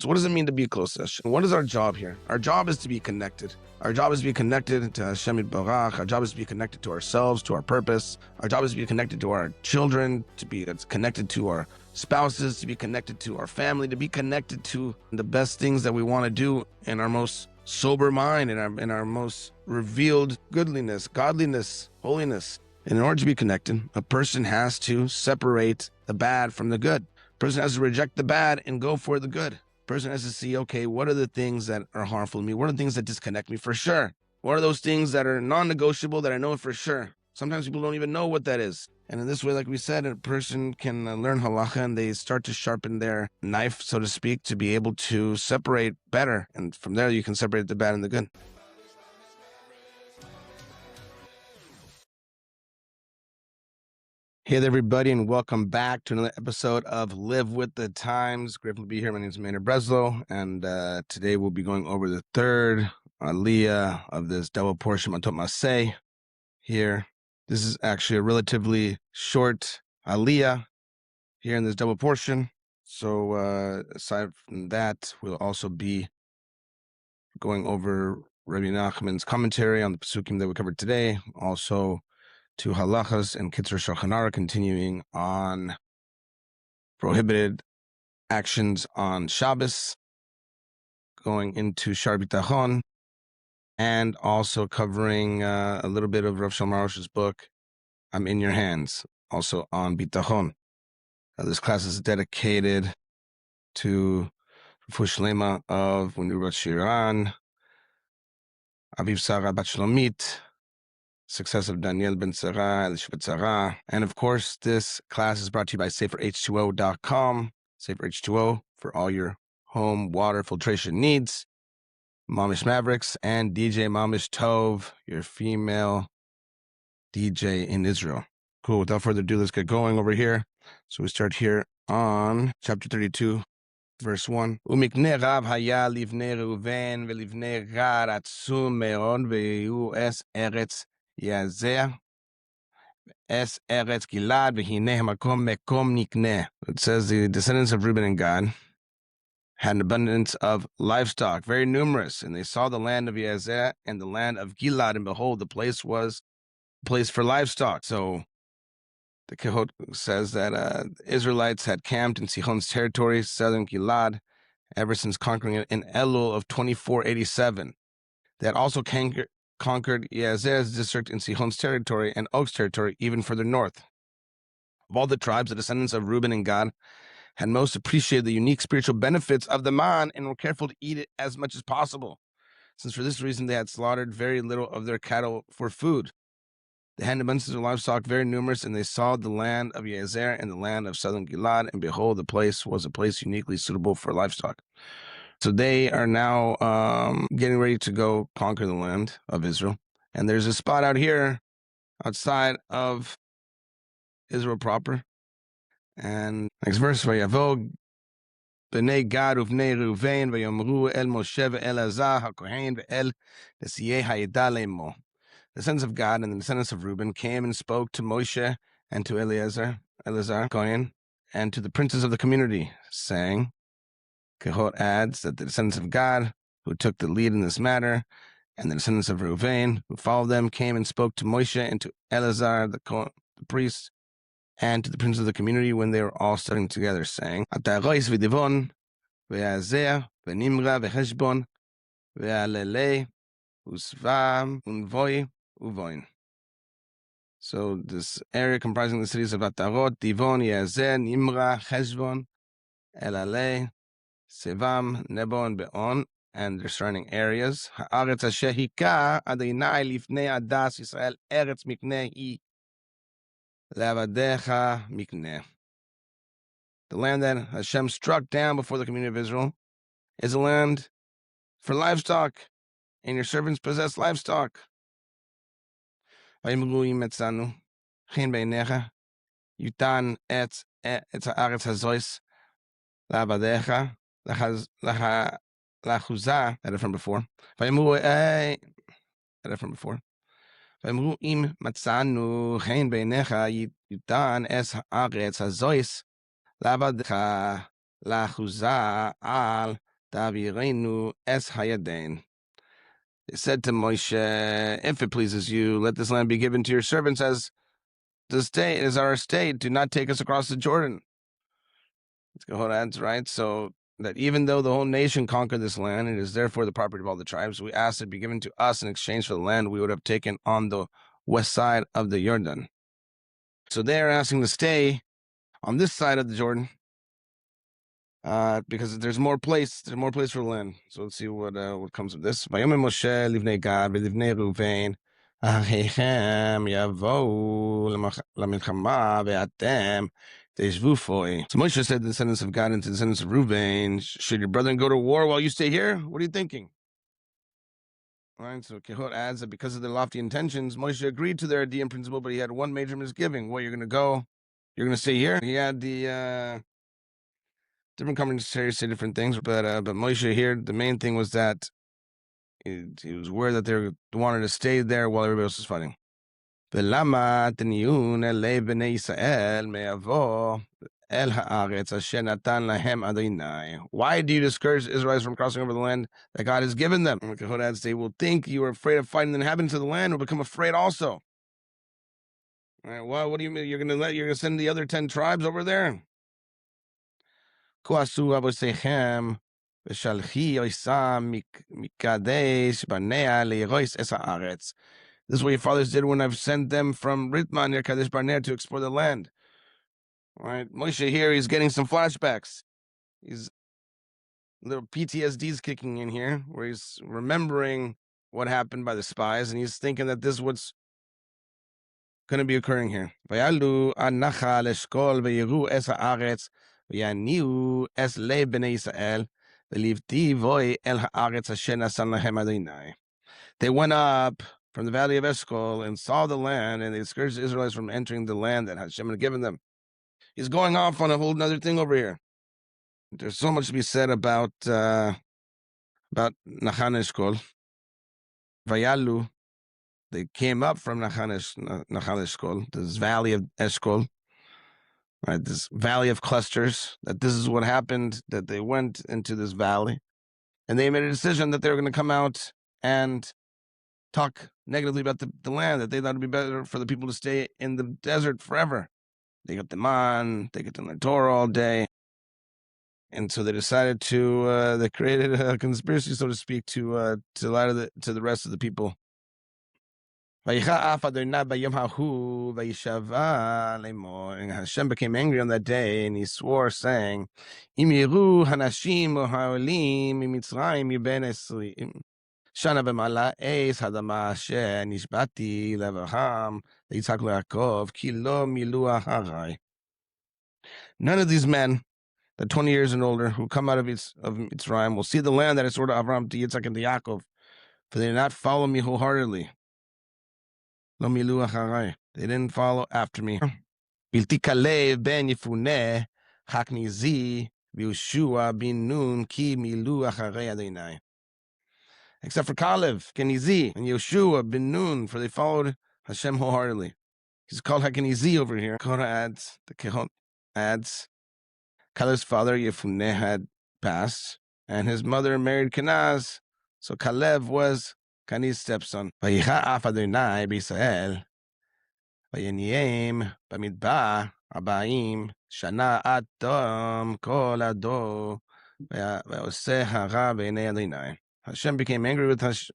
So what does it mean to be close to Hashem? What is our job here? Our job is to be connected. Our job is to be connected to Hashem Yitbarach. Our job is to be connected to ourselves, to our purpose. Our job is to be connected to our children, to be connected to our spouses, to be connected to our family, to be connected to the best things that we want to do in our most sober mind, in our most revealed goodliness, godliness, holiness. And in order to be connected, a person has to separate the bad from the good. A person has to reject the bad and go for the good. Person has to see, okay, what are the things that are harmful to me? What are the things that disconnect me for sure? What are those things that are non-negotiable that I know for sure? Sometimes people don't even know what that is. And in this way, like we said, a person can learn halacha and they start to sharpen their knife, so to speak, to be able to separate better. And from there, you can separate the bad and the good. Hey there, everybody, and welcome back to another episode of Live with the Times. Grateful to be here. My name is Maynard Breslow, and today we'll be going over the third Aliyah of this double Parshat Matot-Masei here. This is actually a relatively short Aliyah here in this double portion. So aside from that, we'll also be going over Rebbe Nachman's commentary on the Pesukim that we covered today. Also, to halachas and Kitzur Shulchan, continuing on prohibited actions on Shabbos, going into Shaar Bitachon, and also covering a little bit of Rav Shalom Arush's book, I'm in Your Hands, also on Bitachon. This class is dedicated to Refuah Shlema of Unurat Shiran, Aviv Sarah Bat Shlomit, success of Daniel Ben Sarah, Elishvat, and of course, this class is brought to you by SaferH2O.com. Safer H2O for all your home water filtration needs. Mamish Mavericks and DJ Mamish Tov, your female DJ in Israel. Cool. Without further ado, let's get going over here. So we start here on chapter 32, verse 1. Umikne Rav haya livnei Reuven velivnei Gad atzum me'od ve'yu es eretz Yazeh es eretz Gilad v'hineh makom mekom nikneh. It says the descendants of Reuven and Gad had an abundance of livestock, very numerous, and they saw the land of Yazeh and the land of Gilad, and behold, the place was a place for livestock. So the Kehot says that the Israelites had camped in Sihon's territory, southern Gilad, ever since conquering it in Elul of 2487. They had also conquered Yazeh's district in Sihon's territory and Og's territory even further north. Of all the tribes, the descendants of Reuben and Gad had most appreciated the unique spiritual benefits of the man and were careful to eat it as much as possible, since for this reason they had slaughtered very little of their cattle for food. They had abundances of livestock very numerous, and they saw the land of Yazeh and the land of southern Gilad, and behold, the place was a place uniquely suitable for livestock. So they are now getting ready to go conquer the land of Israel. And there's a spot out here outside of Israel proper. And next verse, Vayavo b'nei Gad uvnei Reuven vayomru el Moshe ve'el Azar hakohen ve'el nesiyeh hayida le'mo. The descendants of God and the descendants of Reuben came and spoke to Moshe and to Eleazar Kohen, and to the princes of the community, saying, Kehot adds that the descendants of God, who took the lead in this matter, and the descendants of Reuven, who followed them, came and spoke to Moshe and to Eleazar, the priest, and to the princes of the community when they were all studying together, saying, Atarois v'divon, ve'azeh, ve'nimra, ve'heshbon, ve'alele, usvam, unvoi, uvoin. So this area comprising the cities of Atarot, Divon, Yazeh, Nimra, Heshbon, Elaleh, Sevam, Nebo, and Beon, and their surrounding areas. Haaretz asher hika Adonai lifnei adas Yisrael eretz mikneh hi le'avadecha mikneh. The land that Hashem struck down before the community of Israel is a land for livestock, and your servants possess livestock. Vayimru im etzanu chen beinecha yutan etz haaretz hazois le'avadecha Lachuzah, had it from before. Had it from before. Vayimru im matzanu chen beinecha yutan es haaretz hazois le'avadecha lachuzah al Ta'avirenu es hayadain. They said to Moshe, if it pleases you, let this land be given to your servants as the state, as our estate. Do not take us across the Jordan. Let's go ahead, right? So that even though the whole nation conquered this land, it is therefore the property of all the tribes. We asked it be given to us in exchange for the land we would have taken on the west side of the Yarden. So they are asking to stay on this side of the Jordan, because there's more place. There's more place for the land. So let's see what comes of this. Vayomer Moshe livnei Gad v'livnei Reuven, Ahechem yavou lemilchama ve'atem teishvu foi. So Moshe said to the descendants of Gad and to the descendants of Reuven, should your brethren go to war while you stay here? What are you thinking? All right, so Kehot adds that because of their lofty intentions, Moshe agreed to their idea in principle, but he had one major misgiving. What, you're going to go? You're going to stay here? He had the different commentaries say different things, but Moshe here, the main thing was that he was worried that they wanted to stay there while everybody else was fighting. Why do you discourage the Israelites from crossing over the land that God has given them? They will think you are afraid of fighting the inhabitants of the land, will become afraid also. All right, well, what do you mean? You're going to send the other 10 tribes over there? This is what your fathers did when I've sent them from Ritman near Kadesh Barnea to explore the land. All right, Moshe here, he's getting some flashbacks. He's little PTSD's kicking in here, where he's remembering what happened by the spies, and he's thinking that this is what's going to be occurring here. Vayalu an-nachal eshkol veyiru es haaretz v'yaniu es le bnei Yisrael v'livti voy el haaretz asher nasan lahem Adonai. They went up from the valley of Eshkol and saw the land, and they discouraged the Israelites from entering the land that Hashem had given them. He's going off on a whole other thing over here. There's so much to be said about Nachan Eshkol. Vayalu, they came up from Nachan Eshkol, this valley of Eshkol, right? This valley of clusters. That this is what happened. That they went into this valley, and they made a decision that they were going to come out and talk negatively about the land. That they thought it'd be better for the people to stay in the desert forever. They got the man, they get the Torah all day. And so they decided to, they created a conspiracy, so to speak, to lie to the rest of the people. And Hashem became angry on that day, and he swore, saying, Shana b'mala eis hadama asher nishbati levraham leYitzhak leYaakov ki lo milu aharai. None of these men, the 20 years and older, who come out of Mitzrayim, will see the land that I swore to Avraham, to Yitzhak, and to Yaakov, for they did not follow me wholeheartedly. Lo milu aharai. They didn't follow after me. Bilti kalev ben Yefuneh haknizi v'Yeshua bin Nun ki milu aharai Adonai. Except for Kalev, Kenizi, and Yeshua bin Nun, for they followed Hashem wholeheartedly. He's called Hakenizi over here. Korah adds, the Kehot adds, Kalev's father Yefuneh had passed, and his mother married Kenaz, so Kalev was Keni's stepson. Vayicha af Adonai b'Yisrael, vayiniyem b'midbar abayim shana ad tom kol ado v'oseh hara b'nei Adonai. Hashem became angry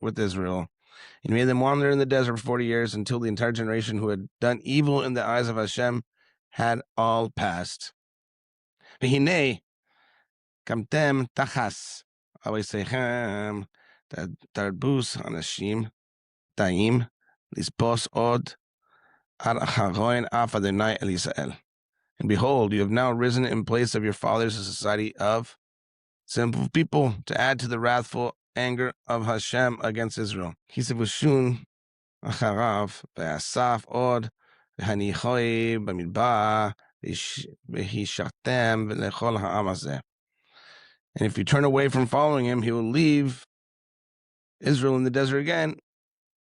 with Israel, and made them wander in the desert for 40 years until the entire generation who had done evil in the eyes of Hashem had all passed. V'hinei kamtem tachas aviseichem tarbus anashim taim lispos od ad acharoin af Adonai el Yisrael. And behold, you have now risen in place of your fathers, a society of simple people, to add to the wrathful anger of Hashem against Israel. Hisavushun acharav ve'asaf od v'hanichoi b'midbar v'hishatem v'lechol ha'am hazeh. And if you turn away from following him, he will leave Israel in the desert again,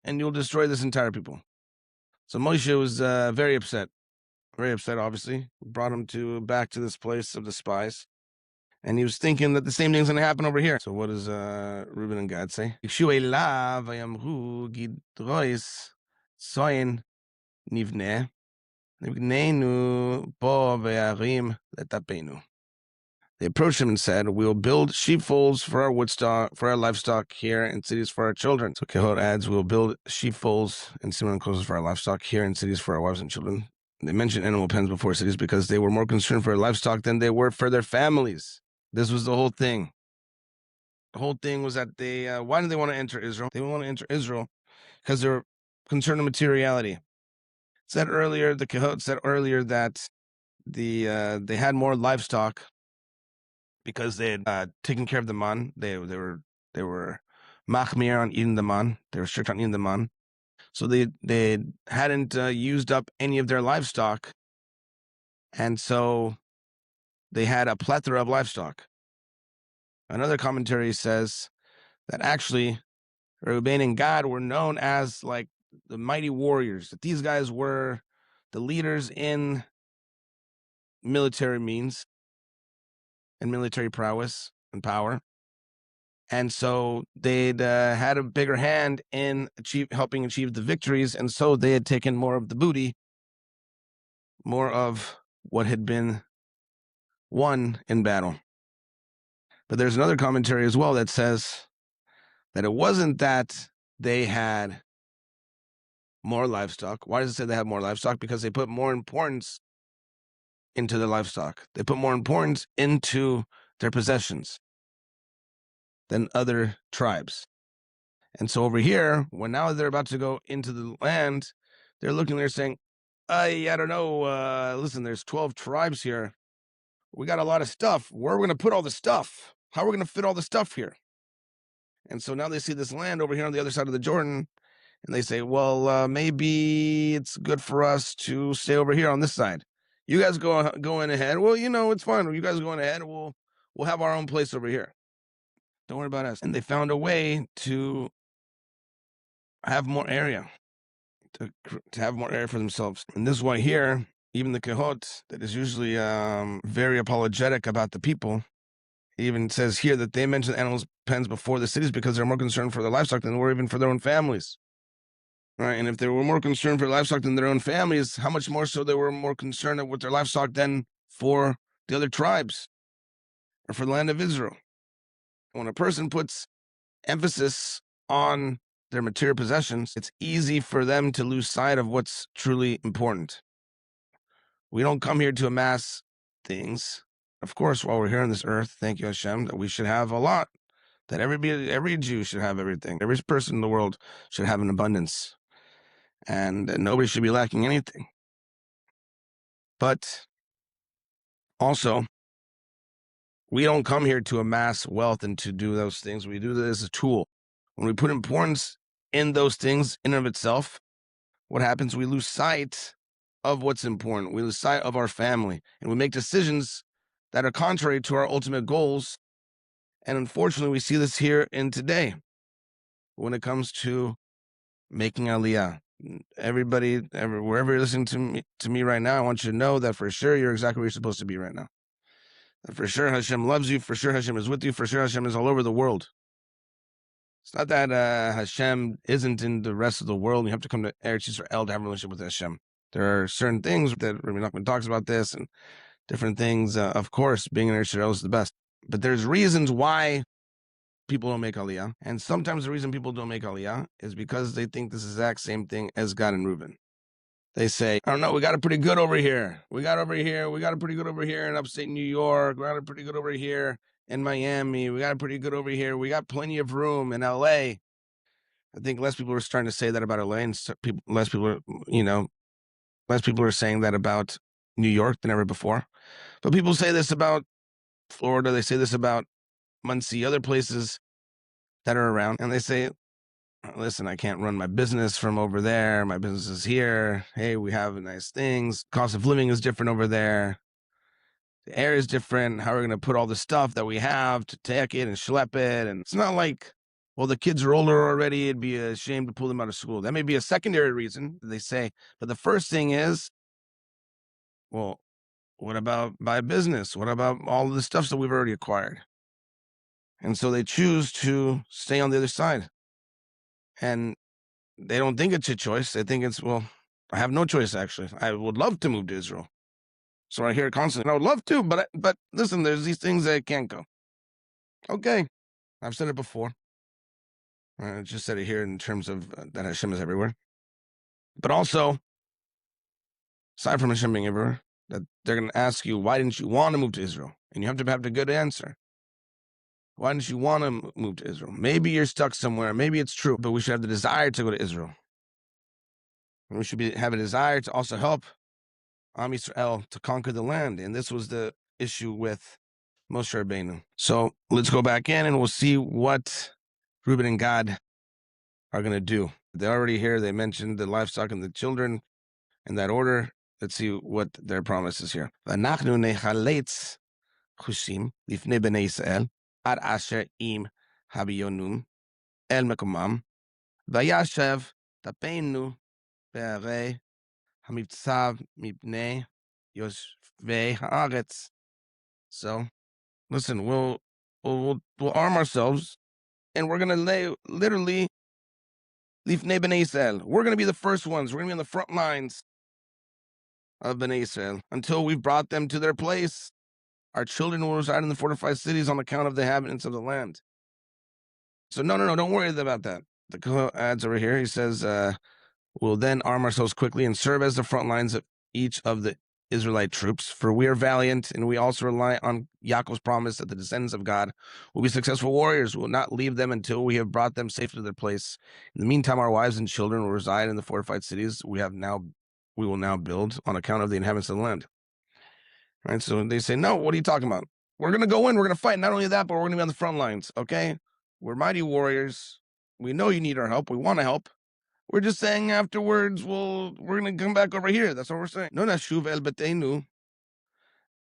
and you'll destroy this entire people. So Moshe was very upset, obviously. Brought him back to this place of the spies. And he was thinking that the same thing's going to happen over here. So what does Reuven and Gad say? They approached him and said, "We'll build sheepfolds for our livestock here, and cities for our children." So Kehot adds, "We'll build sheepfolds and similar enclosures for our livestock here, and cities for our wives and children." They mentioned animal pens before cities because they were more concerned for their livestock than they were for their families. This was the whole thing. The whole thing was that why did they want to enter Israel? They want to enter Israel because they're concerned with materiality. The Kehot said earlier that they had more livestock because they had taken care of the man. They were machmir on eating the man. They were strict on eating the man. So they hadn't used up any of their livestock, and so they had a plethora of livestock. Another commentary says that actually Reuven and Gad were known as like the mighty warriors, that these guys were the leaders in military means and military prowess and power. And so they'd had a bigger hand in helping achieve the victories, and so they had taken more of the booty, more of what had been won in battle. But there's another commentary as well that says that it wasn't that they had more livestock. Why does it say they have more livestock? Because they put more importance into their livestock. They put more importance into their possessions than other tribes. And so over here, when now they're about to go into the land, they're looking there saying, I don't know, listen, there's 12 tribes here. We got a lot of stuff. Where are we going to put all the stuff? How are we going to fit all the stuff here? And so now they see this land over here on the other side of the Jordan, and they say, well, maybe it's good for us to stay over here on this side. You guys go in ahead. Well, it's fine. You guys go in ahead. We'll have our own place over here. Don't worry about us. And they found a way to have more area, to have more area for themselves. And this is why here, even the Kehot, that is usually very apologetic about the people, even says here that they mentioned animals' pens before the cities because they're more concerned for their livestock than they were even for their own families. Right? And if they were more concerned for livestock than their own families, how much more so they were more concerned with their livestock than for the other tribes or for the land of Israel. When a person puts emphasis on their material possessions, it's easy for them to lose sight of what's truly important. We don't come here to amass things. Of course, while we're here on this earth, thank you, Hashem, that we should have a lot, that every Jew should have everything. Every person in the world should have an abundance, and nobody should be lacking anything. But also, we don't come here to amass wealth and to do those things. We do this as a tool. When we put importance in those things in and of itself, what happens? We lose sight of what's important. We lose sight of our family, and we make decisions that are contrary to our ultimate goals. And unfortunately, we see this here in today when it comes to making Aliyah. Everybody, wherever you're listening to me right now, I want you to know that for sure you're exactly where you're supposed to be right now. That for sure Hashem loves you. For sure Hashem is with you. For sure Hashem is all over the world. It's not that Hashem isn't in the rest of the world. You have to come to Eretz Yisrael to have a relationship with Hashem. There are certain things that Rebbe Nachman talks about this and different things. Of course, being in Eretz Yisrael is the best. But there's reasons why people don't make Aliyah. And sometimes the reason people don't make Aliyah is because they think this is the exact same thing as Gad and Reuven. They say, I don't know, we got it pretty good over here. We got it pretty good over here in upstate New York. We got it pretty good over here in Miami. We got it pretty good over here. We got plenty of room in LA. I think less people are starting to say that about LA, and less people are saying that about New York than ever before. But people say this about Florida. They say this about Muncie, other places that are around. And they say, listen, I can't run my business from over there. My business is here. Hey, we have nice things. Cost of living is different over there. The air is different. How are we going to put all the stuff that we have to take it and schlep it? And it's not like, well, the kids are older already. It'd be a shame to pull them out of school. That may be a secondary reason, they say. But the first thing is, well, What about buy a business? What about all of the stuff that we've already acquired? And so they choose to stay on the other side. And they don't think it's a choice. They think it's, well, I have no choice, actually. I would love to move to Israel. So I hear it constantly. I would love to, but listen, there's these things that can't go. Okay. I've said it before. I just said it here in terms of that Hashem is everywhere. But also, aside from Hashem being everywhere, that they're going to ask you, why didn't you want to move to Israel? And you have to have the good answer. Why didn't you want to move to Israel? Maybe you're stuck somewhere. Maybe it's true, but we should have the desire to go to Israel. And we should have a desire to also help Am Yisrael to conquer the land. And this was the issue with Moshe Rabbeinu. So let's go back in and we'll see what Reuven and Gad are going to do. They're already here. They mentioned the livestock and the children in that order. Let's see what their promise is here. V'anachnu nechaletz chushim lifnei bnei Yisrael ad asher im habiyonum el mekomam vayashev tapeinu be'arei hamivtzav mipnei yoshvei haaretz. So, listen, we'll arm ourselves, and we're gonna lay literally lifnei bnei Yisrael. We're gonna be the first ones. We're gonna be on the front lines of bnei Yisrael until we've brought them to their place. Our children will reside in the fortified cities on account of the inhabitants of the land. So no, don't worry about that. The Kohen adds over here, he says, we'll then arm ourselves quickly and serve as the front lines of each of the Israelite troops, for we are valiant, and we also rely on Yaakov's promise that the descendants of God will be successful warriors. We will not leave them until we have brought them safely to their place. In the meantime, our wives and children will reside in the fortified cities we will now build on account of the inhabitants of the land. Right, so they say, no, what are you talking about? We're going to go in, we're going to fight. Not only that, but we're going to be on the front lines, okay? We're mighty warriors. We know you need our help. We want to help. We're just saying afterwards, we're going to come back over here. That's what we're saying. No nashuv el betenu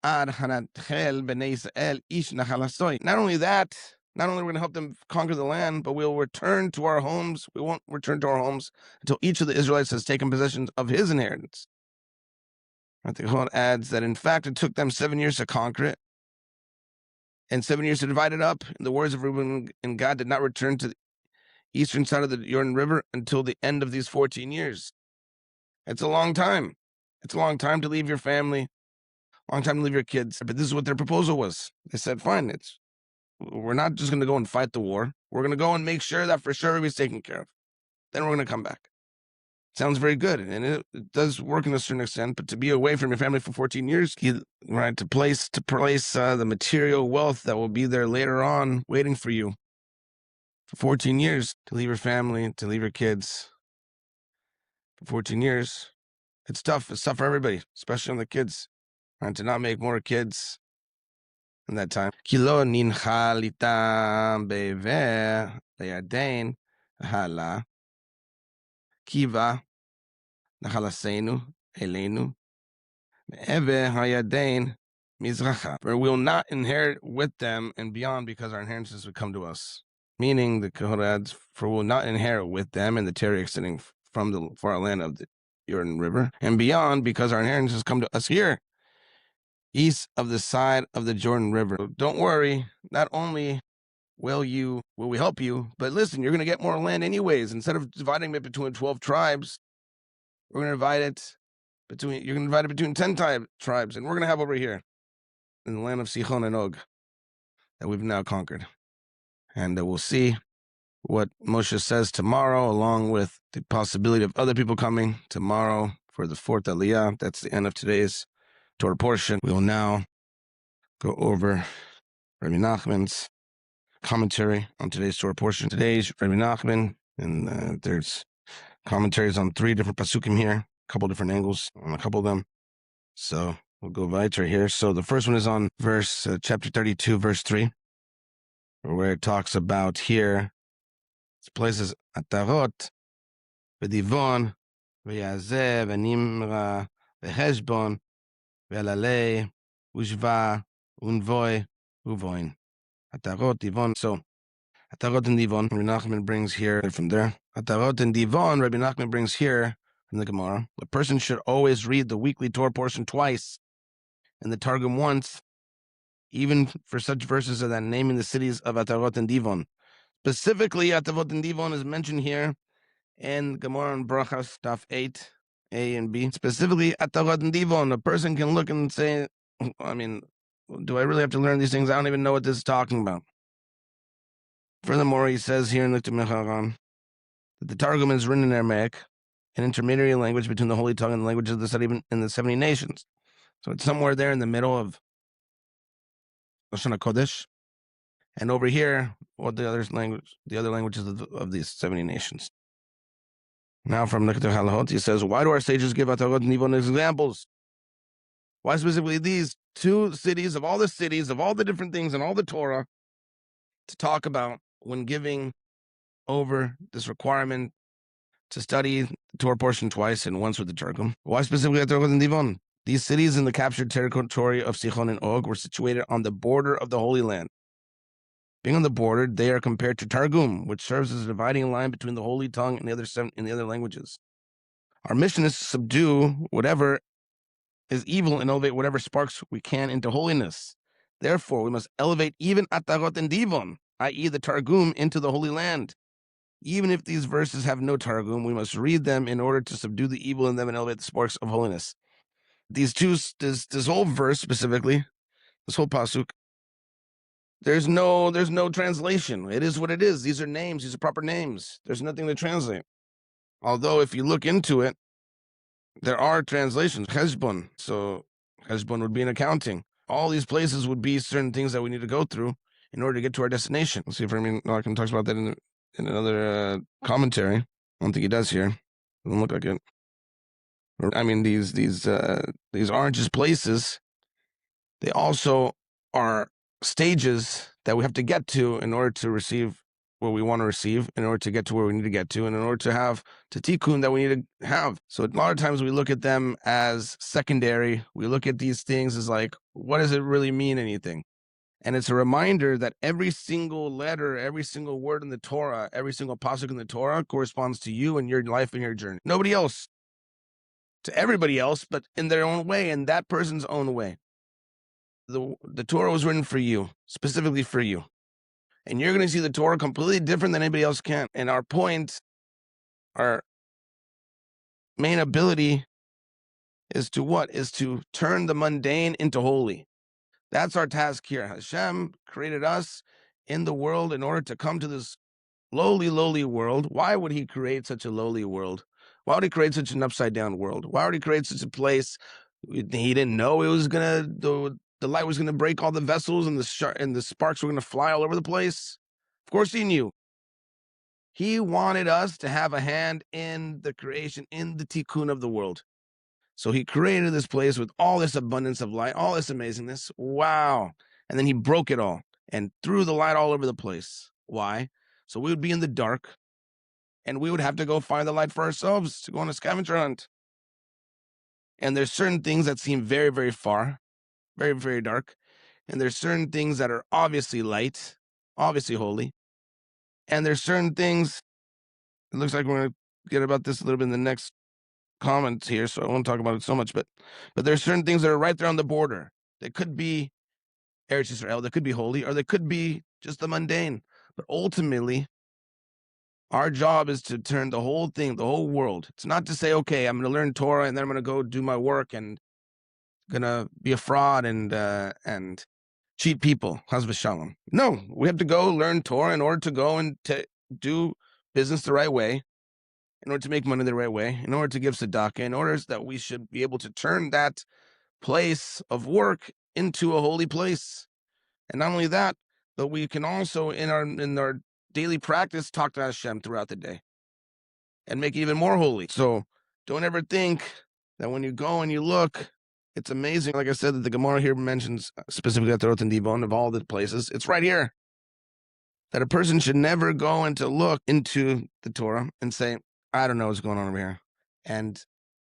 ad hanatchel b'nei Yisrael ish nachalasoy. Not only that, not only are we going to help them conquer the land, but we'll return to our homes. We won't return to our homes until each of the Israelites has taken possession of his inheritance. The Kohen adds that, in fact, it took them 7 years to conquer it and 7 years to divide it up. In the words of Reuven and Gad, did not return to the eastern side of the Yarden River until the end of these 14 years. It's a long time. It's a long time to leave your family, long time to leave your kids. But this is what their proposal was. They said, fine, we're not just going to go and fight the war. We're going to go and make sure that for sure everybody's taken care of. Then we're going to come back. Sounds very good, and it does work in a certain extent, but to be away from your family for 14 years, right, to place the material wealth that will be there later on waiting for you for 14 years, to leave your family, to leave your kids for 14 years, it's tough. It's tough for everybody, especially on the kids, and to not make more kids in that time. Kilo nincha litam be'ver le'Yarden hala kiva nachalasenu elenu me'ever hayarden mizracha. For we will not inherit with them and beyond, because our inheritance would come to us. Meaning, the Kohen adds, for we will not inherit with them in the territory extending from the far land of the Yarden River and beyond, because our inheritance has come to us here, east of the side of the Jordan River. So don't worry, not only will we help you, but listen, you're going to get more land anyways. Instead of dividing it between 12 tribes, we're going to divide it between 10 tribes, and we're going to have over here in the land of Sichon and Og that we've now conquered. And we'll see what Moshe says tomorrow, along with the possibility of other people coming tomorrow for the fourth Aliyah. That's the end of today's Torah portion. We will now go over Rebbe Nachman's commentary on today's Torah portion. Today's Rebbe Nachman, and there's commentaries on 3 different pasukim here, a couple different angles on a couple of them. So we'll go weiter here. So the first one is on chapter 32, verse 3, where it talks about here. This place is Atarot, V'divon, V'yazeh, V'nimra, V'heshbon, V'elalei, Ushva, Unvoy, Uvoin. Atarot, Divon. So, Atarot and Divon, Rabbi Nachman brings here from there. Atarot and Divon, Rabbi Nachman brings here from the Gemara. The person should always read the weekly Torah portion twice. in the Targum once, even for such verses as that naming the cities of Atarot and Divon. Specifically, Atarot and Divon is mentioned here in Gemara and Brachas, Daf 8, A and B. Specifically, Atarot and Divon, a person can look and say, I mean, do I really have to learn these things? I don't even know what this is talking about. Furthermore, he says here in the Mecharan that the Targum is written in Aramaic, an intermediary language between the Holy Tongue and the languages of the 70 nations. So it's somewhere there in the middle of Lashon HaKodesh, and over here, what the other languages of these 70 nations. Now from Nektar Halachot, he says, why do our sages give Atarot and Divon as examples? Why specifically these two cities of all the different things and all the Torah to talk about when giving over this requirement to study the Torah portion twice and once with the Targum? Why specifically Atarot and Divon? These cities in the captured territory of Sichon and Og were situated on the border of the Holy Land. Being on the border, they are compared to Targum, which serves as a dividing line between the Holy Tongue and the other languages. Our mission is to subdue whatever is evil and elevate whatever sparks we can into holiness. Therefore, we must elevate even Atarot and Divon, i.e. the Targum, into the Holy Land. Even if these verses have no Targum, we must read them in order to subdue the evil in them and elevate the sparks of holiness. This whole verse specifically, this whole pasuk, there's no translation. It is what it is. These are names. These are proper names. There's nothing to translate. Although if you look into it, there are translations. Cheshbon. So Cheshbon would be in accounting. All these places would be certain things that we need to go through in order to get to our destination. Let's see if Nachman talks about that in another commentary. I don't think he does here. Doesn't look like it. I mean, these aren't just places. They also are stages that we have to get to in order to receive what we want to receive, in order to get to where we need to get to, and in order to have the tikkun that we need to have. So a lot of times we look at them as secondary. We look at these things as like, what does it really mean, anything? And it's a reminder that every single letter, every single word in the Torah, every single pasuk in the Torah corresponds to you and your life and your journey. Nobody else. To everybody else, but in their own way, in that person's own way. The Torah was written for you, specifically for you. And you're going to see the Torah completely different than anybody else can. And our point, our main ability is to what? Is to turn the mundane into holy. That's our task here. Hashem created us in the world in order to come to this lowly, lowly world. Why would he create such a lowly world? Why would he create such an upside down world? Why would he create such a place? He didn't know it was the light was gonna break all the vessels and the sparks were gonna fly all over the place. Of course he knew. He wanted us to have a hand in the creation, in the tikkun of the world. So he created this place with all this abundance of light, all this amazingness. Wow. And then he broke it all and threw the light all over the place. Why? So we would be in the dark and we would have to go find the light for ourselves to go on a scavenger hunt. And there's certain things that seem very, very far, very, very dark. And there's certain things that are obviously light, obviously holy. And there's certain things, it looks like we're going to get about this a little bit in the next comments here, so I won't talk about it so much, but there's certain things that are right there on the border. They could be Eretz Yisrael, they could be holy, or they could be just the mundane. But ultimately, our job is to turn the whole thing, the whole world. It's not to say, okay, I'm going to learn Torah and then I'm going to go do my work and going to be a fraud and cheat people. Shalom. No, we have to go learn Torah in order to go and do business the right way, in order to make money the right way, in order to give tzedakah, in order that we should be able to turn that place of work into a holy place. And not only that, but we can also, in our daily practice, talk to Hashem throughout the day and make it even more holy. So don't ever think that when you go and you look, it's amazing. Like I said, that the Gemara here mentions specifically Atarot and Divon of all the places. It's right here. That a person should never go and to look into the Torah and say, I don't know what's going on over here. And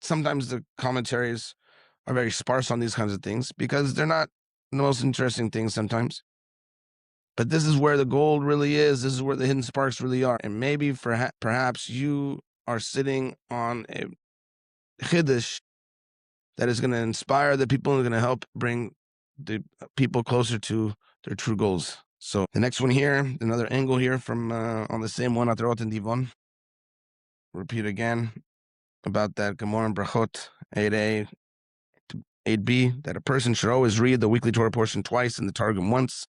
sometimes the commentaries are very sparse on these kinds of things because they're not the most interesting things sometimes. But this is where the gold really is. This is where the hidden sparks really are. And maybe perhaps you are sitting on a chiddush that is going to inspire the people and going to help bring the people closer to their true goals. So the next one here, another angle here from on the same one, Atrot and Divon. Repeat again about that Gemara and Brachot 8a to 8b, that a person should always read the weekly Torah portion twice and the Targum once,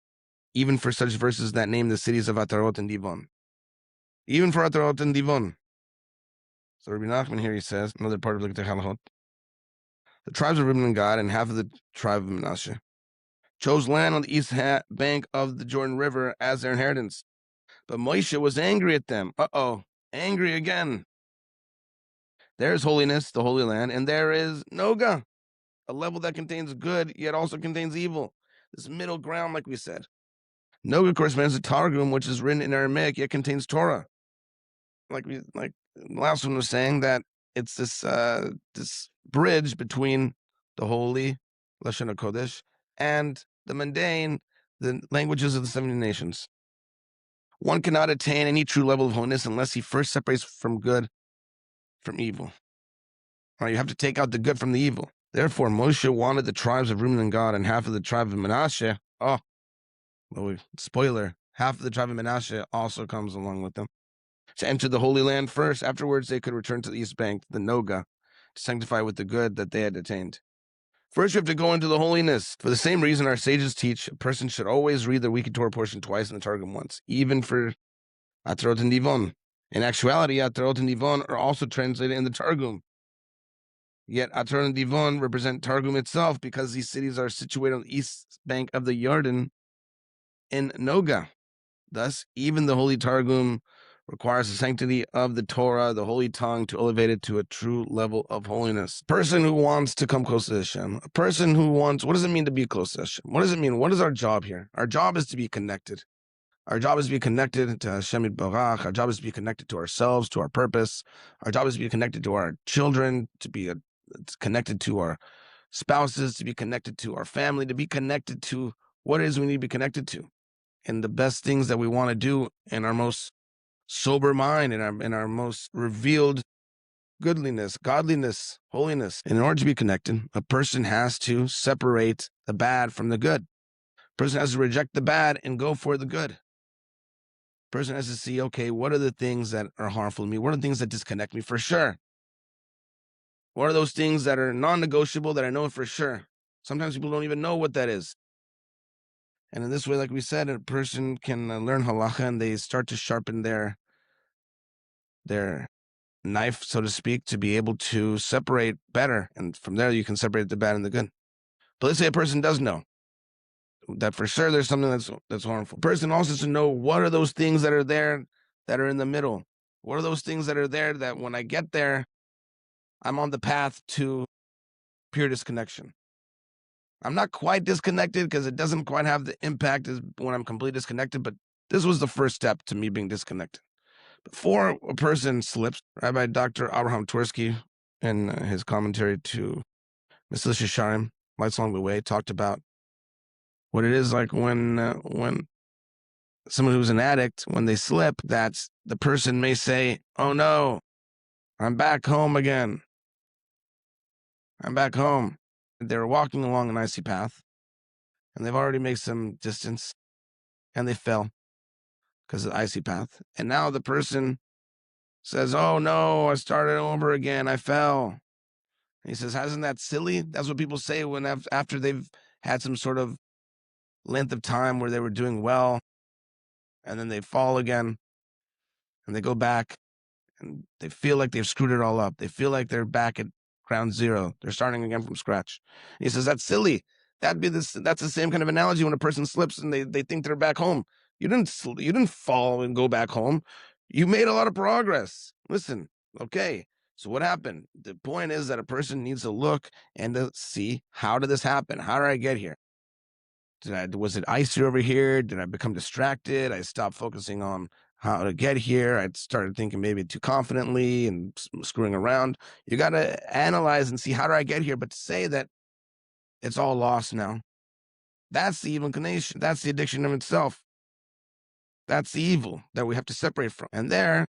even for such verses that name the cities of Atarot and Divon. Even for Atarot and Divon. So Rabbi Nachman here, he says, another part of the Halachot, the tribes of Reuven and Gad and half of the tribe of Moshe chose land on the east bank of the Jordan River as their inheritance. But Moshe was angry at them. Angry again. There is holiness, the Holy Land, and there is nogah, a level that contains good, yet also contains evil. This middle ground, like we said. Nogah corresponds to Targum, which is written in Aramaic, yet contains Torah. Like the last one was saying, that it's this this bridge between the holy, Lashon HaKodesh, and the mundane, the languages of the 70 nations. One cannot attain any true level of holiness unless he first separates from good from evil. Right, you have to take out the good from the evil. Therefore, Moshe wanted the tribes of Reuven and Gad and half of the tribe of Manasseh. Spoiler, half of the tribe of Manasseh also comes along with them, to enter the Holy Land first. Afterwards, they could return to the east bank, the nogah, to sanctify with the good that they had attained. First, you have to go into the holiness. For the same reason our sages teach, a person should always read the weekly Torah portion twice and the Targum once, even for Atarot and Divon. In actuality, Atarot and Divon are also translated in the Targum. Yet Atarot and Divon represent Targum itself because these cities are situated on the east bank of the Yarden in nogah. Thus, even the Holy Targum requires the sanctity of the Torah, the holy tongue, to elevate it to a true level of holiness. Person who wants to come close to Hashem, a person who wants, what does it mean to be close to Hashem? What does it mean? What is our job here? Our job is to be connected. Our job is to be connected to Hashem Yitbarach. Our job is to be connected to ourselves, to our purpose. Our job is to be connected to our children, to be connected to our spouses, to be connected to our family, to be connected to what it is we need to be connected to. And the best things that we want to do in our most sober mind, in our most revealed goodliness, godliness, holiness. And in order to be connected, a person has to separate the bad from the good. A person has to reject the bad and go for the good. A person has to see, okay, what are the things that are harmful to me? What are the things that disconnect me for sure? What are those things that are non-negotiable that I know for sure? Sometimes people don't even know what that is. And in this way, like we said, a person can learn halacha and they start to sharpen their knife, so to speak, to be able to separate better. And from there, you can separate the bad and the good. But let's say a person does know that for sure there's something that's harmful. A person also has to know what are those things that are there that are in the middle. What are those things that are there that when I get there, I'm on the path to pure disconnection. I'm not quite disconnected because it doesn't quite have the impact as when I'm completely disconnected, but this was the first step to me being disconnected. Before a person slips, Rabbi Dr. Abraham Twersky, in his commentary to Mesilas Yesharim, Lights Along the Way, talked about what it is like when someone who's an addict, when they slip, that the person may say, oh no, I'm back home again. I'm back home. They're walking along an icy path, and they've already made some distance, and they fell because of the icy path. And now the person says, oh no, I started over again, I fell. And he says, isn't that silly? That's what people say when after they've had some sort of length of time where they were doing well, and then they fall again, and they go back, and they feel like they've screwed it all up. They feel like they're back at ground zero. They're starting again from scratch. And he says, that's silly. That's the same kind of analogy when a person slips and they think they're back home. You didn't fall and go back home. You made a lot of progress. Listen, okay, so what happened? The point is that a person needs to look and to see, how did this happen? How did I get here? Was it icy over here? Did I become distracted? I stopped focusing on how to get here. I started thinking maybe too confidently and screwing around. You got to analyze and see, how do I get here? But to say that it's all lost now, that's the evil inclination. That's the addiction of itself. That's the evil that we have to separate from. And there,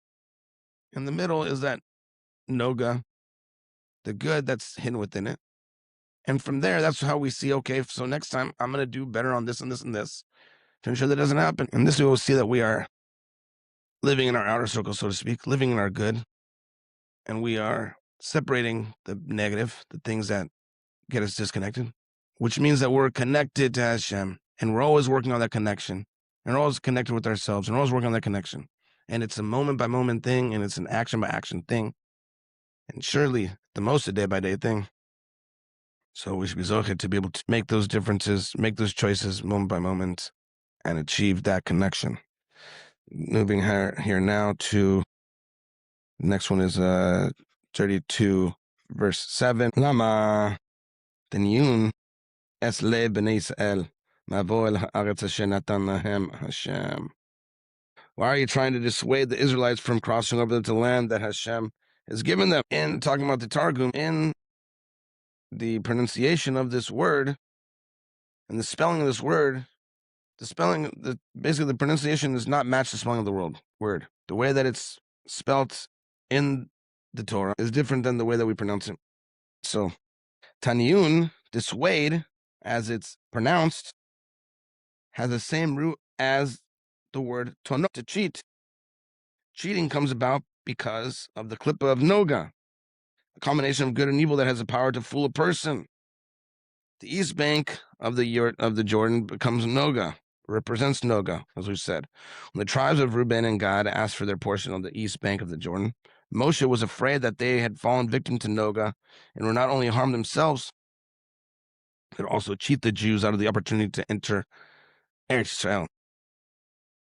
in the middle, is that nogah, the good that's hidden within it. And from there, that's how we see, okay, so next time I'm going to do better on this and this and this to ensure that doesn't happen. And this way we'll see that we are living in our outer circle, so to speak, living in our good, and we are separating the negative, the things that get us disconnected, which means that we're connected to Hashem, and we're always working on that connection, and we're always connected with ourselves, and we're always working on that connection. And it's a moment-by-moment thing, and it's an action-by-action thing, and surely the most a day-by-day thing. So we should be zochet to be able to make those differences, make those choices moment by moment, and achieve that connection. Moving here now to the next one is 32, verse 7. Lama teniyun es le b'nei Yisrael ma'avo el ha'aretz asher natan lahem Hashem. Why are you trying to dissuade the Israelites from crossing over to the land that Hashem has given them? In talking about the Targum, in the pronunciation of this word and the spelling of this word, basically the pronunciation does not match the spelling of the word. The way that it's spelt in the Torah is different than the way that we pronounce it. So, taniyun, dissuade, as it's pronounced, has the same root as the word tono, to cheat. Cheating comes about because of the klipa of nogah, a combination of good and evil that has the power to fool a person. The east bank of the Jordan becomes nogah, represents nogah, as we said. When the tribes of Reuven and Gad asked for their portion on the east bank of the Jordan, Moshe was afraid that they had fallen victim to nogah and would not only harm themselves, but also cheat the Jews out of the opportunity to enter Eretz Yisrael.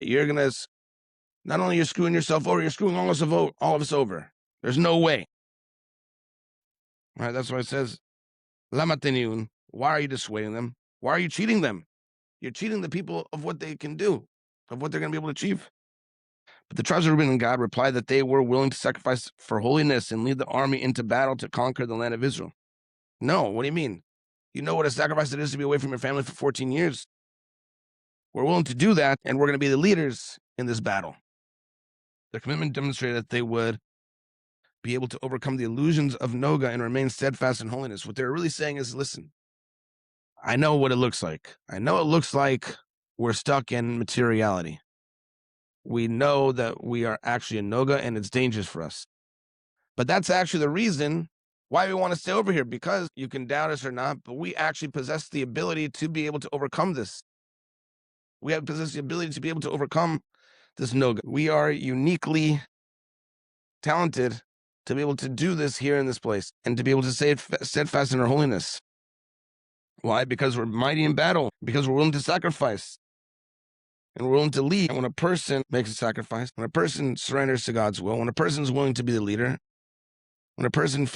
You're gonna not only you're screwing yourself over, you're screwing all of us over. There's no way. All right, that's why it says, Lama teniyun. Why are you dissuading them? Why are you cheating them? You're cheating the people of what they can do, of what they're going to be able to achieve. But the tribes of Reuben and Gad replied that they were willing to sacrifice for holiness and lead the army into battle to conquer the land of Israel. No, what do you mean? You know what a sacrifice it is to be away from your family for 14 years? We're willing to do that, and we're going to be the leaders in this battle. Their commitment demonstrated that they would be able to overcome the illusions of nogah and remain steadfast in holiness. What they're really saying is, listen, I know what it looks like. I know it looks like we're stuck in materiality. We know that we are actually in nogah and it's dangerous for us. But that's actually the reason why we want to stay over here, because you can doubt us or not, but we actually possess the ability to be able to overcome this. We have possessed the ability to be able to overcome this nogah. We are uniquely talented to be able to do this here in this place and to be able to stay steadfast in our holiness. Why? Because we're mighty in battle, because we're willing to sacrifice, and we're willing to lead. And when a person makes a sacrifice, when a person surrenders to God's will, when a person is willing to be the leader, when a person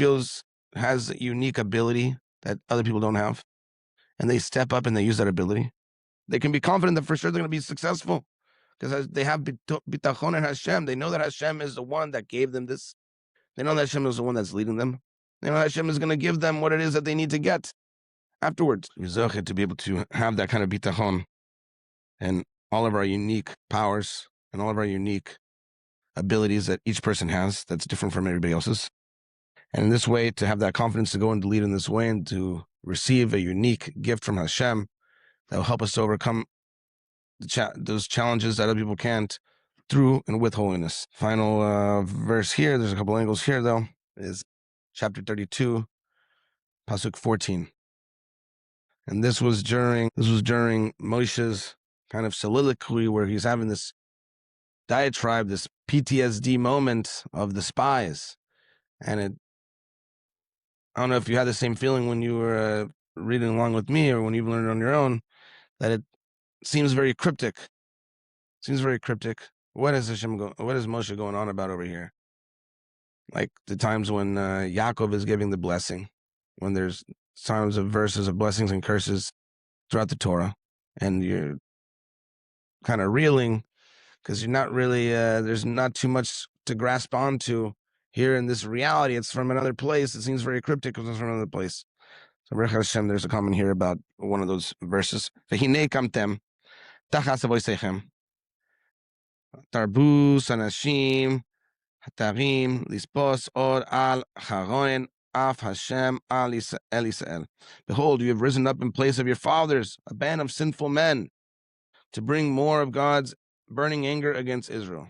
has a unique ability that other people don't have, and they step up and they use that ability, they can be confident that for sure they're going to be successful, because they have Bitachon and Hashem. They know that Hashem is the one that gave them this. They know that Hashem is the one that's leading them. They know Hashem is going to give them what it is that they need to get afterwards. We're to be able to have that kind of Bitachon and all of our unique powers and all of our unique abilities that each person has that's different from everybody else's. And in this way, to have that confidence to go and to lead in this way and to receive a unique gift from Hashem that will help us to overcome those challenges that other people can't, through and with holiness. Final verse here, there's a couple angles here though, is chapter 32, Pasuk 14. And this was during Moshe's kind of soliloquy, where he's having this diatribe, this PTSD moment of the spies. And I don't know if you had the same feeling when you were reading along with me, or when you've learned it on your own, that it seems very cryptic. What is Moshe going on about over here? Like the times when Yaakov is giving the blessing, when there's times of verses of blessings and curses throughout the Torah, and you're kind of reeling because you're not really, there's not too much to grasp onto here in this reality. It's from another place. It seems very cryptic because it's from another place. So Baruch Hashem, there's a comment here about one of those verses. V'hinei kamtem tachas avoseichem tarbus anashim hatarim lispos or al charoen af Hashem al Yisrael. Behold, you have risen up in place of your fathers, a band of sinful men, to bring more of God's burning anger against Israel.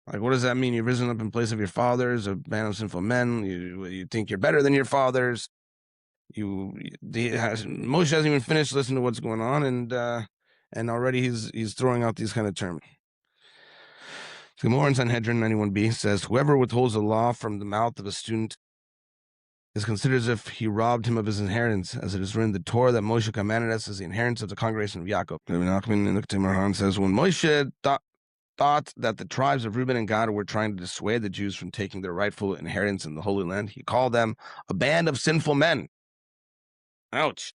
Like, what does that mean? You've risen up in place of your fathers, a band of sinful men. You think you're better than your fathers. Moshe hasn't even finished listening to what's going on, and already he's throwing out these kind of terms. The Gemara in Sanhedrin 91b says, whoever withholds a law from the mouth of a student is considered as if he robbed him of his inheritance, as it is written, the Torah that Moshe commanded us is the inheritance of the congregation of Yaakov. Nachman in the Kitzur says, when Moshe thought that the tribes of Reuven and Gad were trying to dissuade the Jews from taking their rightful inheritance in the Holy Land, he called them a band of sinful men. Ouch.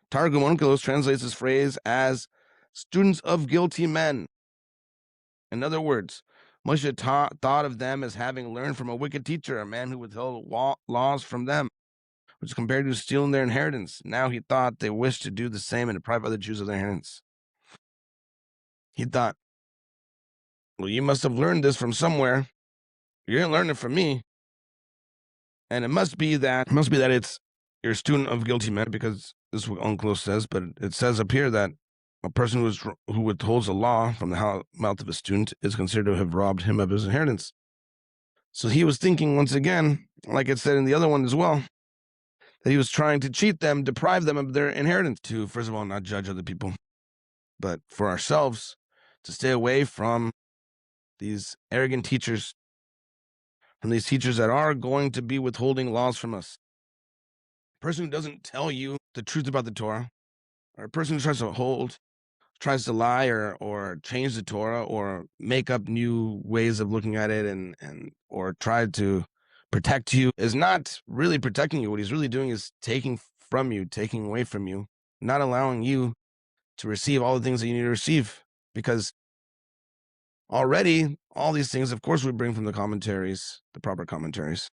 Targum Onkelos translates this phrase as students of guilty men. In other words, Moshe thought of them as having learned from a wicked teacher, a man who withheld laws from them, which is compared to stealing their inheritance. Now he thought they wished to do the same and deprive other Jews of their inheritance. He thought, well, you must have learned this from somewhere. You didn't learn it from me. And it must be that it's you're a student of guilty men, because this is what Onkelos says, but it says up here that a person who withholds a law from the mouth of a student is considered to have robbed him of his inheritance. So he was thinking, once again, like it said in the other one as well, that he was trying to cheat them, deprive them of their inheritance, to, first of all, not judge other people, but for ourselves, to stay away from these arrogant teachers, from these teachers that are going to be withholding laws from us. A person who doesn't tell you the truth about the Torah, or a person who tries to lie or change the Torah or make up new ways of looking at it or try to protect you, is not really protecting you. What he's really doing is taking from you, taking away from you, not allowing you to receive all the things that you need to receive. Because already all these things, of course, we bring from the commentaries, the proper commentaries.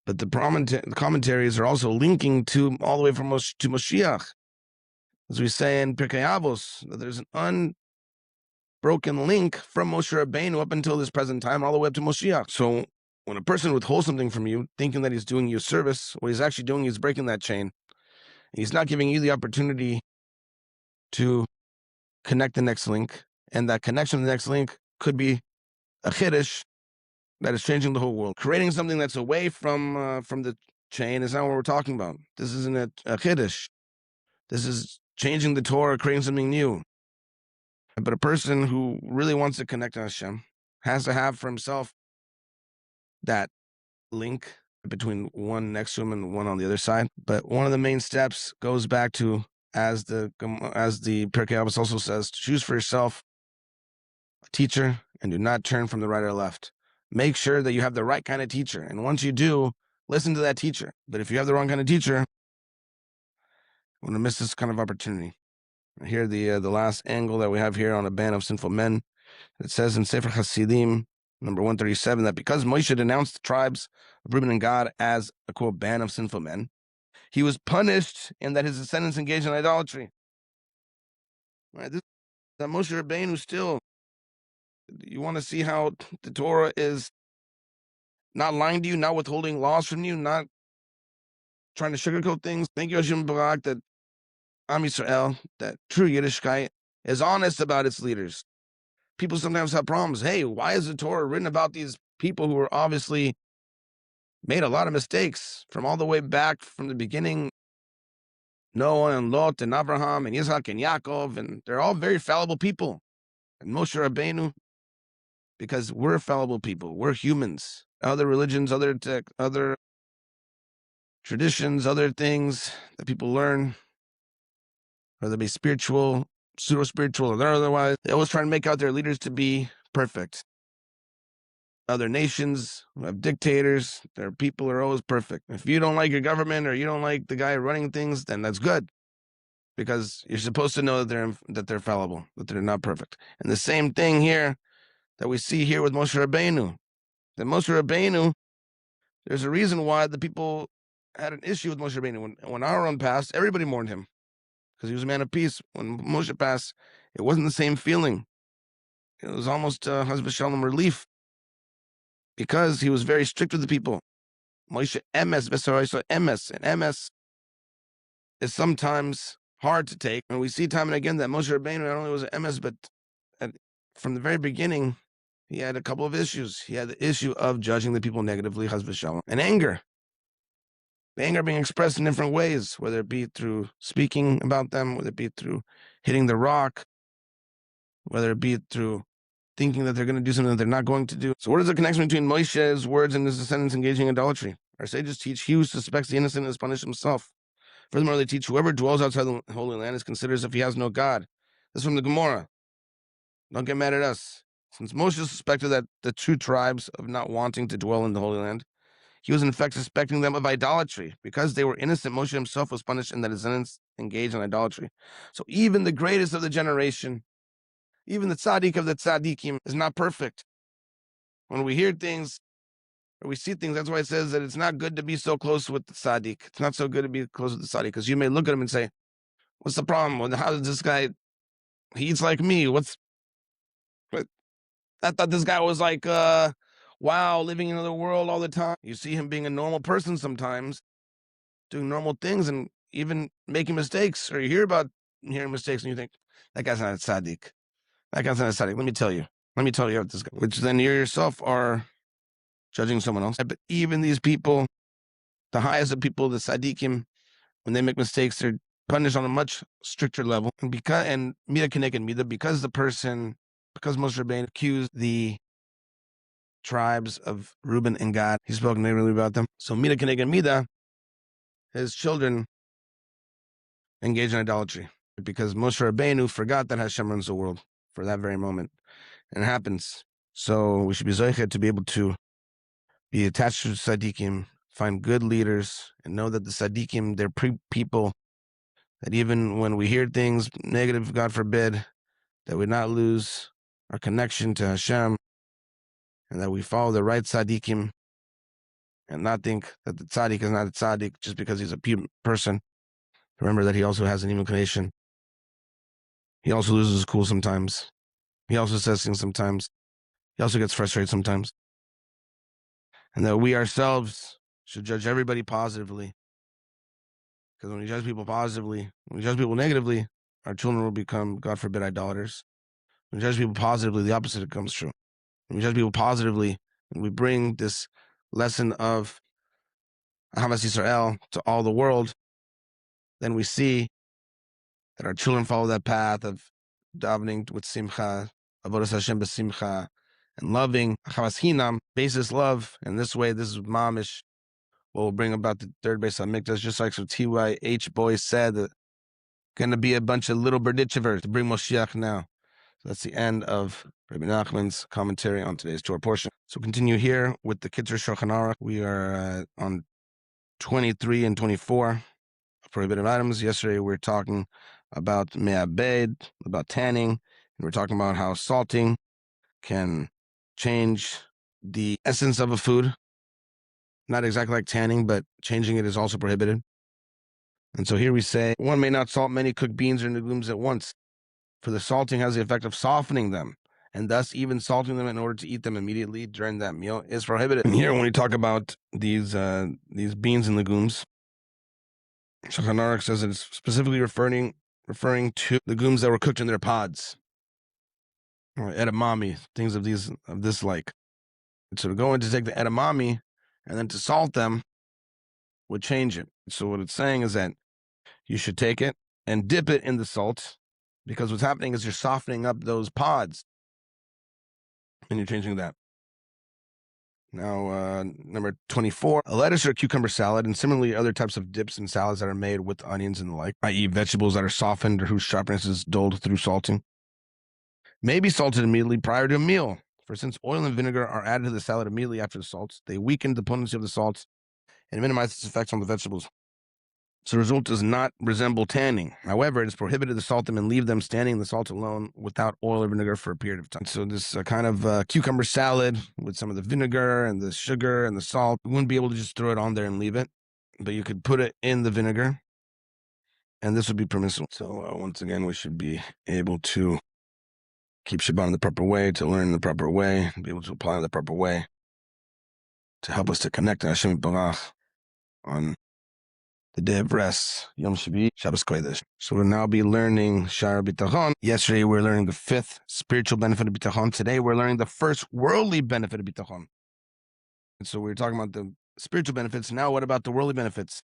But the commentaries are also linking to all the way from to Mashiach. As we say in Pirkei Avos, that there's an unbroken link from Moshe Rabbeinu up until this present time, all the way up to Moshiach. So when a person withholds something from you, thinking that he's doing you a service, what he's actually doing is breaking that chain. He's not giving you the opportunity to connect the next link. And that connection to the next link could be a chiddush that is changing the whole world. Creating something that's away from the chain is not what we're talking about. This isn't a chiddush. This is changing the Torah, creating something new. But a person who really wants to connect to Hashem has to have for himself that link between one next to him and one on the other side. But one of the main steps goes back to, as the Pirkei Avos also says, choose for yourself a teacher and do not turn from the right or left. Make sure that you have the right kind of teacher. And once you do, listen to that teacher. But if you have the wrong kind of teacher, you're going to miss this kind of opportunity. Here, the last angle that we have here on a band of sinful men. It says in Sefer Hasidim, number 137, that because Moshe denounced the tribes of Reuven and Gad as a, quote, band of sinful men, he was punished in that his descendants engaged in idolatry. Right, this that Moshe Rabbeinu still, you want to see how the Torah is not lying to you, not withholding laws from you, not trying to sugarcoat things. Thank you, Hashem Barak, that Am Yisrael, that true Yiddishkeit, is honest about its leaders. People sometimes have problems. Hey, why is the Torah written about these people who are obviously made a lot of mistakes from all the way back from the beginning? Noah and Lot and Abraham and Yitzhak and Yaakov, and they're all very fallible people. And Moshe Rabbeinu, because we're fallible people, we're humans. Other religions, other traditions, other things that people learn, whether they be spiritual, pseudo-spiritual, or otherwise, they always try to make out their leaders to be perfect. Other nations who have dictators, their people are always perfect. If you don't like your government or you don't like the guy running things, then that's good, because you're supposed to know that they're fallible, that they're not perfect. And the same thing here that we see here with Moshe Rabbeinu. That Moshe Rabbeinu, there's a reason why the people had an issue with Moshe Rabbeinu. When Aaron passed, everybody mourned him, because he was a man of peace. When Moshe passed, it wasn't the same feeling. It was almost HaBitachon relief, because he was very strict with the people. Moshe emes v'saroso emes, and emes is sometimes hard to take. And we see time and again that Moshe Rabbeinu not only was an emes, but from the very beginning, he had a couple of issues. He had the issue of judging the people negatively, chas v'shalom, and anger. The anger being expressed in different ways, whether it be through speaking about them, whether it be through hitting the rock, whether it be through thinking that they're going to do something that they're not going to do. So what is the connection between Moshe's words and his descendants engaging in idolatry? Our sages teach he who suspects the innocent is punished himself. Furthermore, they teach whoever dwells outside the Holy Land is considered as if he has no God. This is from the Gemara. Don't get mad at us. Since Moshe suspected that the two tribes of not wanting to dwell in the Holy Land, he was in fact suspecting them of idolatry. Because they were innocent, Moshe himself was punished and the descendants engaged in idolatry. So even the greatest of the generation, even the tzaddik of the tzaddikim, is not perfect. When we hear things, or we see things, that's why it says that it's not good to be so close with the tzaddik. It's not so good to be close with the tzaddik, because you may look at him and say, what's the problem? How does this guy, he eats like me? I thought this guy was like, wow, living in another world all the time. You see him being a normal person sometimes, doing normal things and even making mistakes, or you hear about hearing mistakes and you think, that guy's not a tzaddik. That guy's not a tzaddik. Let me tell you about this guy. Which then you yourself are judging someone else. But even these people, the highest of people, the tzaddikim, when they make mistakes, they're punished on a much stricter level. And mida keneged mida, because Moshe Rabbeinu accused the tribes of Reuven and Gad, he spoke negatively about them. So mida keneged mida, his children engaged in idolatry, because Moshe Rabbeinu forgot that Hashem runs the world for that very moment. And it happens. So we should be zoichet to be able to be attached to tzaddikim, find good leaders, and know that the tzaddikim, they're people that even when we hear things negative, God forbid, that we not lose our connection to Hashem, and that we follow the right tzaddikim, and not think that the tzaddik is not a tzaddik just because he's a person. Remember that he also has an inclination. He also loses his cool sometimes. He also says things sometimes. He also gets frustrated sometimes. And that we ourselves should judge everybody positively. Because when we judge people positively, when we judge people negatively, our children will become, God forbid, idolaters. When we judge people positively, the opposite comes true. When we judge people positively, and we bring this lesson of Ahavas Yisrael to all the world, then we see that our children follow that path of davening with simcha, avodah Hashem b'simcha, and loving Ahavas Hinam, basis love. And this way, this is mamish what will bring about the third base on Mikdash, just like some TYH boys said, that going to be a bunch of little berditchivers to bring Moshiach now. So that's the end of Rebbe Nachman's commentary on today's Torah portion. So continue here with the Kitzur Shulchan Aruch. We are on 23 and 24 of prohibited items. Yesterday we were talking about me'abed, about tanning, and we're talking about how salting can change the essence of a food. Not exactly like tanning, but changing it is also prohibited. And so here we say, one may not salt many cooked beans or legumes at once, for the salting has the effect of softening them, and thus even salting them in order to eat them immediately during that meal is prohibited. And here when we talk about these beans and legumes, Shulchan Aruch says it's specifically referring to legumes that were cooked in their pods, or edamame, things of this like. And so to go in to take the edamame and then to salt them would change it. So what it's saying is that you should take it and dip it in the salt, because what's happening is you're softening up those pods and you're changing that. Now, number 24, a lettuce or cucumber salad, and similarly other types of dips and salads that are made with onions and the like, i.e. vegetables that are softened or whose sharpness is dulled through salting, may be salted immediately prior to a meal. For since oil and vinegar are added to the salad immediately after the salts, they weaken the potency of the salts and minimize its effects on the vegetables. So the result does not resemble tanning. However, it is prohibited to salt them and leave them standing in the salt alone without oil or vinegar for a period of time. So this kind of cucumber salad with some of the vinegar and the sugar and the salt, you wouldn't be able to just throw it on there and leave it, but you could put it in the vinegar, and this would be permissible. So once again, we should be able to keep Shabbat in the proper way, to learn in the proper way, be able to apply in the proper way. to help us to connect to Hashem Barach on the day of rest, Yom Shavi, Shabbos Kodesh. So we'll now be learning Shaar Bitachon. Yesterday we were learning the fifth spiritual benefit of Bitachon. Today we're learning the first worldly benefit of Bitachon. And so we were talking about the spiritual benefits. Now what about the worldly benefits?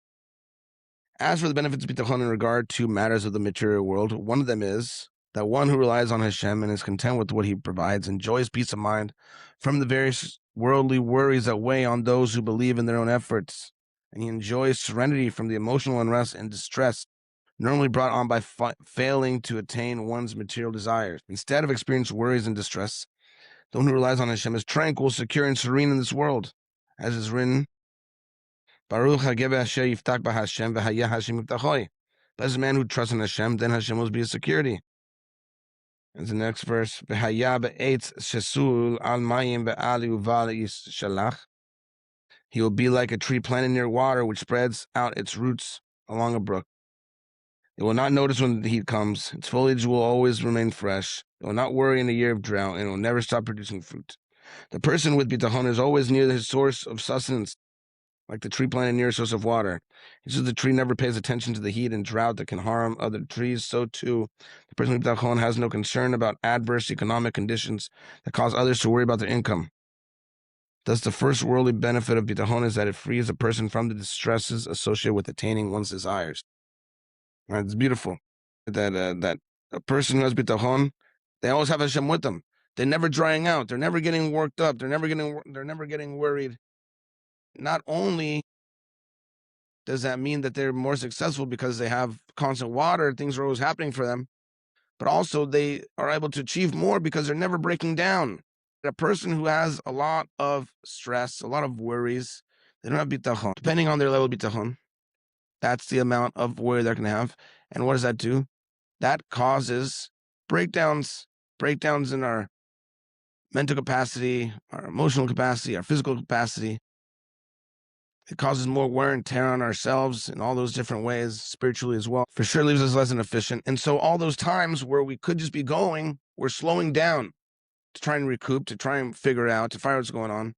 As for the benefits of Bitachon in regard to matters of the material world, one of them is that one who relies on Hashem and is content with what he provides enjoys peace of mind from the various worldly worries that weigh on those who believe in their own efforts. And he enjoys serenity from the emotional unrest and distress normally brought on by failing to attain one's material desires. Instead of experiencing worries and distress, the one who relies on Hashem is tranquil, secure, and serene in this world. As is written, Baruch asher yiftach b'Hashem v'hayah Hashem Bitachon. Blessed man who trusts in Hashem, then Hashem will be his security. And the next verse, v'hayah be'etz shesul al mayim be'ali uval yishalach. He will be like a tree planted near water, which spreads out its roots along a brook. It will not notice when the heat comes. Its foliage will always remain fresh. It will not worry in a year of drought, and it will never stop producing fruit. The person with Bitachon is always near his source of sustenance, like the tree planted near a source of water. Just as the tree never pays attention to the heat and drought that can harm other trees, so too, the person with Bitachon has no concern about adverse economic conditions that cause others to worry about their income. Thus, the first worldly benefit of Bitachon is that it frees a person from the distresses associated with attaining one's desires. Right, it's beautiful that a person who has Bitachon, they always have Hashem with them. They're never drying out. They're never getting worked up. They're never getting worried. Not only does that mean that they're more successful because they have constant water, things are always happening for them, but also they are able to achieve more because they're never breaking down. A person who has a lot of stress, a lot of worries, they don't have Bitachon. Depending on their level of Bitachon, that's the amount of worry they're going to have. And what does that do? That causes breakdowns in our mental capacity, our emotional capacity, our physical capacity. It causes more wear and tear on ourselves in all those different ways, spiritually as well. For sure leaves us less efficient. And so all those times where we could just be going, we're slowing down to try and recoup, to try and figure out, to find out what's going on.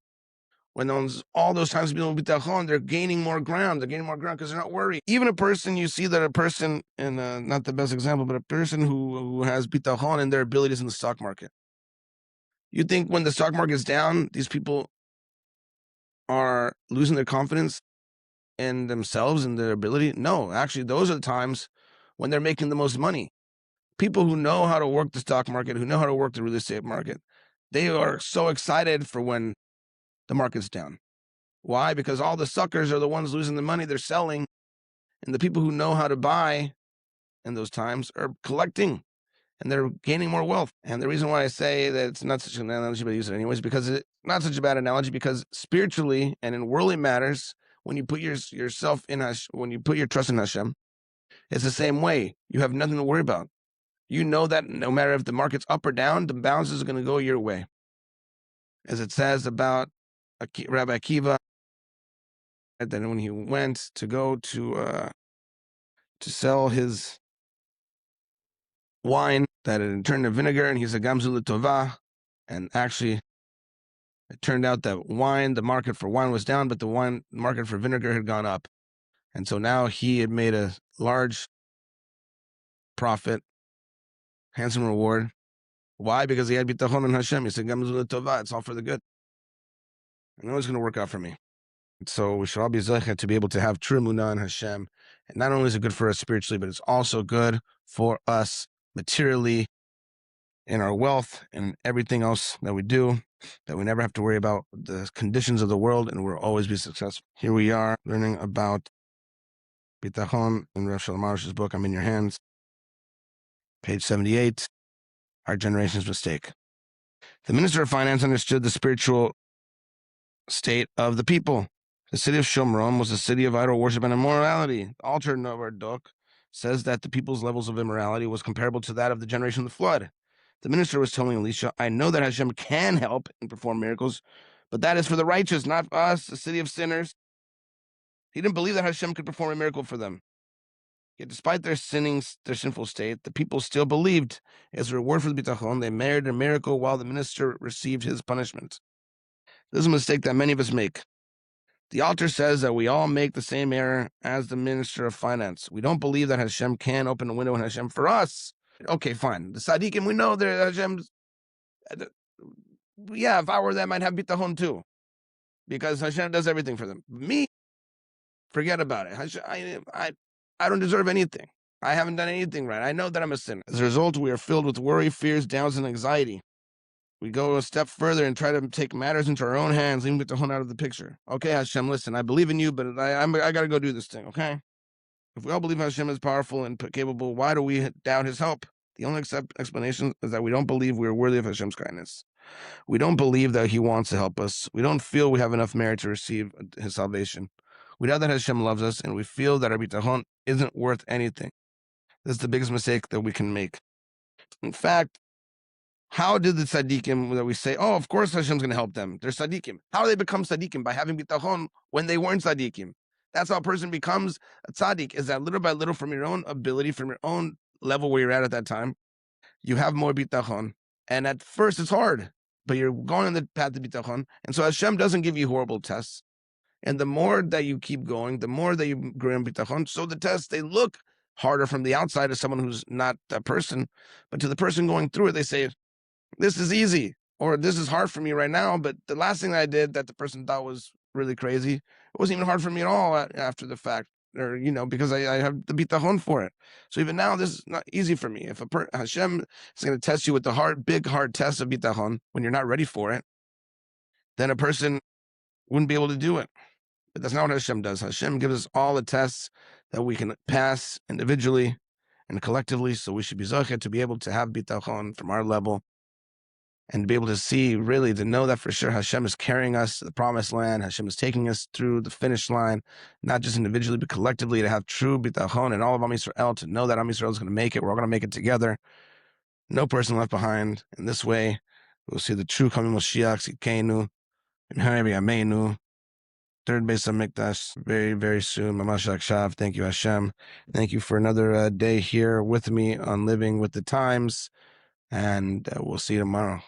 When all those times being Bitachon, they're gaining more ground. They're gaining more ground because they're not worried. Even a person, you see that a person, and not the best example, but a person who has Bitachon in their abilities in the stock market. You think when the stock market is down, these people are losing their confidence in themselves and their ability? No, actually, those are the times when they're making the most money. People who know how to work the stock market, who know how to work the real estate market, they are so excited for when the market's down. Why? Because all the suckers are the ones losing the money they're selling, and the people who know how to buy in those times are collecting, and they're gaining more wealth. And the reason why I say that it's not such an analogy, but I use it anyways, because it's not such a bad analogy, because spiritually and in worldly matters, when you put yourself in when you put your trust in Hashem, it's the same way. You have nothing to worry about. You know that no matter if the market's up or down, the balance is going to go your way. As it says about Rabbi Akiva, that when he went to go to sell his wine, that it turned to vinegar, and he said Gamzu Tova, and actually it turned out that the market for wine was down, but the market for vinegar had gone up. And so now he had made a large profit, handsome reward. Why? Because he had Bitachon and Hashem. He said Gamzu Tova, it's all for the good. I know it's going to work out for me. So we should all be zeichet to be able to have true emunah in Hashem. And not only is it good for us spiritually, but it's also good for us materially in our wealth and everything else that we do, that we never have to worry about the conditions of the world, and we'll always be successful. Here we are learning about Bitachon in Rav Shalom Arush's book, I'm in Your Hands, page 78, Our Generation's Mistake. The Minister of Finance understood the spiritual state of the people. The city of Shomron was a city of idol worship and immorality. The altar in our Duk says that the people's levels of immorality was comparable to that of the generation of the flood. The minister was telling Elisha, I know that Hashem can help and perform miracles, but that is for the righteous, not for us, a city of sinners. He didn't believe that Hashem could perform a miracle for them. Yet despite their sinful state, the people still believed. As a reward for the Bitachon, they merited a miracle while the minister received his punishment. This is a mistake that many of us make. The author says that we all make the same error as the Minister of Finance. We don't believe that Hashem can open a window in Hashem for us. Okay, fine. The Tzaddikim, we know that Hashem's... Yeah, if I were them, I'd have Bitachon too. Because Hashem does everything for them. Me, forget about it. I don't deserve anything. I haven't done anything right. I know that I'm a sinner. As a result, we are filled with worry, fears, doubts, and anxiety. We go a step further and try to take matters into our own hands, leaving Bitachon out of the picture. Okay, Hashem, listen, I believe in you, but I got to go do this thing, okay? If we all believe Hashem is powerful and capable, why do we doubt his help? The only explanation is that we don't believe we're worthy of Hashem's kindness. We don't believe that he wants to help us. We don't feel we have enough merit to receive his salvation. We doubt that Hashem loves us, and we feel that our Bitachon isn't worth anything. This is the biggest mistake that we can make. In fact, how did the tzaddikim that we say, oh, of course Hashem's going to help them, they're tzaddikim. How do they become tzaddikim? By having bitachon when they weren't tzaddikim. That's how a person becomes a tzaddik, is that little by little, from your own ability, from your own level where you're at that time, you have more bitachon. And at first it's hard, but you're going on the path to bitachon. And so Hashem doesn't give you horrible tests. And the more that you keep going, the more that you grow in bitachon. So the tests, they look harder from the outside as someone who's not that person. But to the person going through it, they say, this is easy, or this is hard for me right now, but the last thing I did that the person thought was really crazy, it wasn't even hard for me at all after the fact, or, because I have the bitachon for it. So even now, this is not easy for me. If Hashem is going to test you with the big hard test of bitachon when you're not ready for it, then a person wouldn't be able to do it. But that's not what Hashem does. Hashem gives us all the tests that we can pass individually and collectively, so we should be zocheh to be able to have bitachon from our level, and to be able to see, really, to know that for sure Hashem is carrying us to the promised land. Hashem is taking us through the finish line, not just individually, but collectively, to have true bitachon and all of Am Yisrael, to know that Am Yisrael is going to make it. We're all going to make it together. No person left behind. In this way, we'll see the true coming Moshiach, Tzidkenu, and Amenu, third base of Mikdash, very, very soon. Mamash Akshav. Thank you, Hashem. Thank you for another day here with me on Living with the Times. And we'll see you tomorrow.